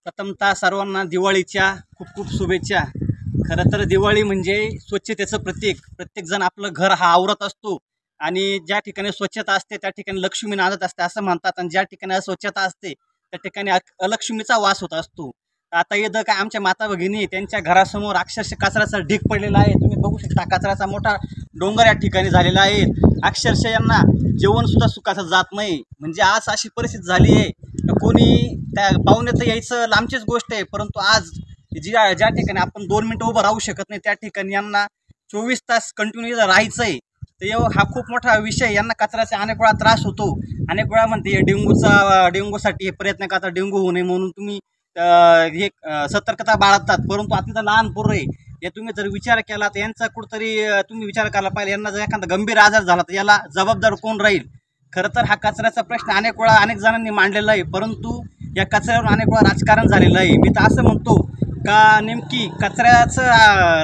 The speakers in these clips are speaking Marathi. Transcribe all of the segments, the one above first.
प्रथमतः सर्वांना दिवाळीच्या खूप खूप शुभेच्छा। खरं तर दिवाळी म्हणजे स्वच्छतेचं प्रतीक। प्रत्येकजण आपलं घर हा आवरत असतो आणि ज्या ठिकाणी स्वच्छता असते त्या ठिकाणी लक्ष्मी नांदत असते असं म्हणतात, आणि ज्या ठिकाणी अस्वच्छता असते त्या ठिकाणी अलक्ष्मीचा वास होत असतो। आता इथं काय आमच्या माता भगिनी त्यांच्या घरासमोर अक्षरशः कचऱ्याचा ढीग पडलेला आहे। तुम्ही बघू शकता कचऱ्याचा मोठा डोंगर या ठिकाणी झालेला आहे। अक्षरशः यांना जेवण सुद्धा सुखाचं जात नाही। म्हणजे आज अशी परिस्थिती झाली आहे, कोणी त्या पाहुणे तर यायचं लांबचीच गोष्ट आहे, परंतु आज ज्या ठिकाणी आपण 2 मिनिटं उभं राहू शकत नाही त्या ठिकाणी यांना 24 तास कंटिन्यू राहायचं आहे। तर हा खूप मोठा विषय। यांना कचऱ्याचा अनेक वेळा त्रास होतो, अनेक वेळा म्हणते डेंग्यूसाठी प्रयत्न करतात, डेंग्यू होऊ नये म्हणून तुम्ही हे सतर्कता बाळगतात, परंतु आता लहान पोरं आहे हे तुम्ही जर विचार केला तर यांचा कुठंतरी तुम्ही विचार करायला पाहिजे। यांना जर एखादा गंभीर आजार झाला तर याला जबाबदार कोण राहील? खरं तर हा कचऱ्याचा प्रश्न अनेक वेळा अनेक जणांनी मांडलेला आहे, परंतु या कचऱ्यावर अनेक वेळा राजकारण झालेलं आहे। मी तर असं म्हणतो का नेमकी कचऱ्याचं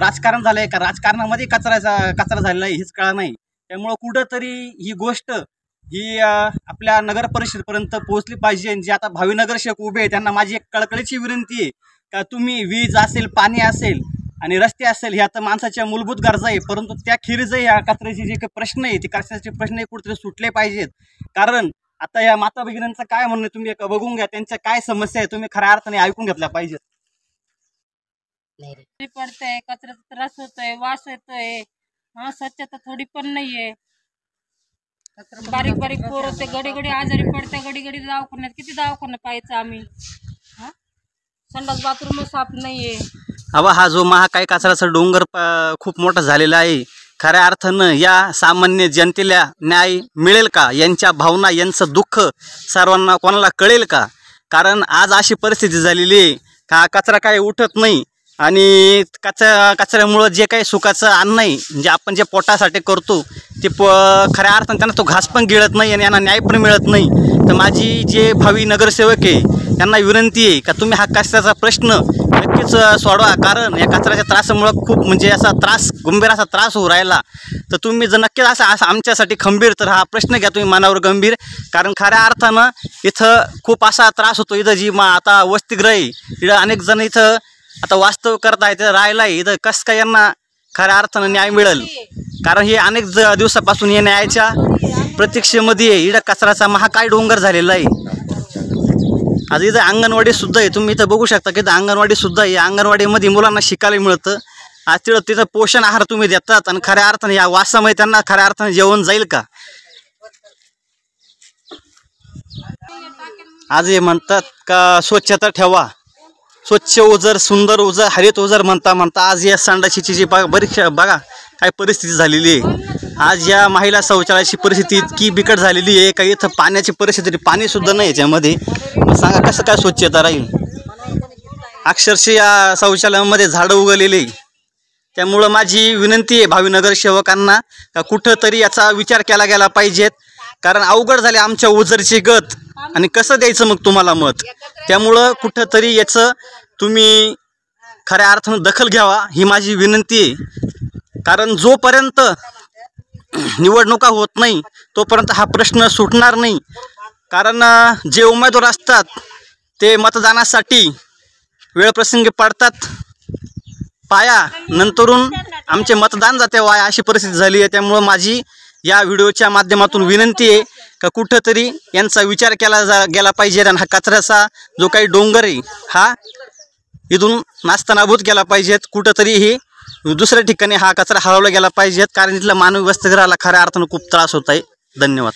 राजकारण झालं आहे का राजकारणामध्ये कचरा झालेला आहे हेच कळलं नाही। त्यामुळं कुठंतरी ही गोष्ट ही आपल्या नगर परिषदेपर्यंत पोहोचली पाहिजे। जे आता भावी नगरसेवक उभे आहेत त्यांना माझी एक कळकळीची विनंती आहे का तुम्ही वीज असेल, पाणी असेल आणि रस्ते असेल ह्या तर माणसाच्या मूलभूत गरजा आहे, परंतु त्या खेरीजही ह्या कचऱ्याचे जे काही प्रश्न आहे ते कचऱ्याचे प्रश्न कुठेतरी सुटले पाहिजेत। कारण आता या माता भगिनींचं काय म्हणणं तुम्ही एक बघून घ्या, त्यांच्या काय समस्या आहे तुम्ही खऱ्या अर्थाने ऐकून घेतल्या पाहिजेत। पडतंय, कचऱ्याचा त्रास होतोय, वास येतोय, स्वच्छता थोडी पण नाहीये। बारीक बारीक पोरं ते घडी आजारी पडते, घडी दवाखान्यात किती दवाखाना पाहायचं आम्ही। संडास बाथरूम साफ नाहीये। हा जो महाकाय कचऱ्याचा डोंगर खूप मोठा झालेला आहे। खऱ्या अर्थानं या सामान्य जनतेला न्याय मिळेल का? यांच्या भावना यांचं दुःख सर्वांना कोणाला कळेल का? कारण आज अशी परिस्थिती झालेली आहे का कचरा काय उठत नाही, आणि कचऱ्यामुळं जे काही सुखाचं अन्न आहे म्हणजे आपण जे पोटासाठी करतो ते खऱ्या अर्थानं त्यांना तो घास पण गिळत नाही आणि यांना न्याय पण मिळत नाही। तर माझी जे भावी नगरसेवक आहे यांना विनंती आहे का तुम्ही हा कचऱ्याचा प्रश्न नक्कीच सोडवा, कारण या कचऱ्याच्या त्रासामुळं खूप म्हणजे असा गंभीर असा त्रास होऊ राहिला। तर तुम्ही जर नक्कीच असं आमच्यासाठी खंबीर तर हा प्रश्न घ्या तुम्ही मनावर गंभीर, कारण खऱ्या अर्थानं इथं खूप असा त्रास होतो। इथं जी आता वसतिगृह आहे इथं अनेक जण इथं आता वास्तव करत आहे, राहायला आहे इथं कसं काय यांना खऱ्या अर्थानं न्याय मिळेल? कारण हे अनेक दिवसापासून या न्यायाच्या प्रतीक्षेमध्ये आहे। इथं कचऱ्याचा महाकाय डोंगर झालेला आहे। आज इथं अंगणवाडी सुद्धा आहे, तुम्ही इथं बघू शकता की इथं अंगणवाडी सुद्धा आहे। अंगणवाडीमध्ये मुलांना शिकायला मिळतं। आज तिथं पोषण आहार तुम्ही देतात आणि खऱ्या अर्थाने या वासामुळे त्यांना खऱ्या अर्थाने जेवण जाईल का? आज हे म्हणतात का स्वच्छता ठेवा, स्वच्छ ओझर, सुंदर ओझर, हरित ओझर म्हणता आज या संडाशीची जी बरीच बघा काय परिस्थिती झालेली आहे। आज या महिला शौचालयाची परिस्थिती इतकी बिकट झालेली आहे का इथं पाण्याची परिस्थिती पाणी सुद्धा नाही याच्यामध्ये। मग सांगा कसं काय स्वच्छता राहील? अक्षरशः या शौचालयामध्ये झाडं उगवलेली। त्यामुळं माझी विनंती आहे भावी नगरसेवकांना का कुठंतरी याचा विचार केला गेला पाहिजेत, कारण अवघड झाले आमच्या ओझरची गत आणि कसं द्यायचं मग तुम्हाला मत? त्यामुळं कुठंतरी याचं तुम्ही खऱ्या अर्थानं दखल घ्यावा ही माझी विनंती आहे, कारण जोपर्यंत निवडणुका होत नाही तोपर्यंत हा प्रश्न सुटणार नाही। कारण जे उमेदवार असतात ते मतदानासाठी वेळप्रसंगी पडतात पाया, नंतरून आमचे मतदान जाते वाया अशी परिस्थिती झाली आहे। त्यामुळं माझी या व्हिडिओच्या माध्यमातून विनंती आहे का कुठंतरी यांचा विचार केला गेला पाहिजे आणि हा कचऱ्याचा जो काही डोंगर आहे हा इथून नास्तनाबूत केला पाहिजेत। कुठंतरी ही दुसऱ्या ठिकाणी हा कचरा हलवला गेला पाहिजेत, कारण इथल्या मानवी वसतिगृहाला खऱ्या अर्थानं खूप त्रास होत आहे। धन्यवाद।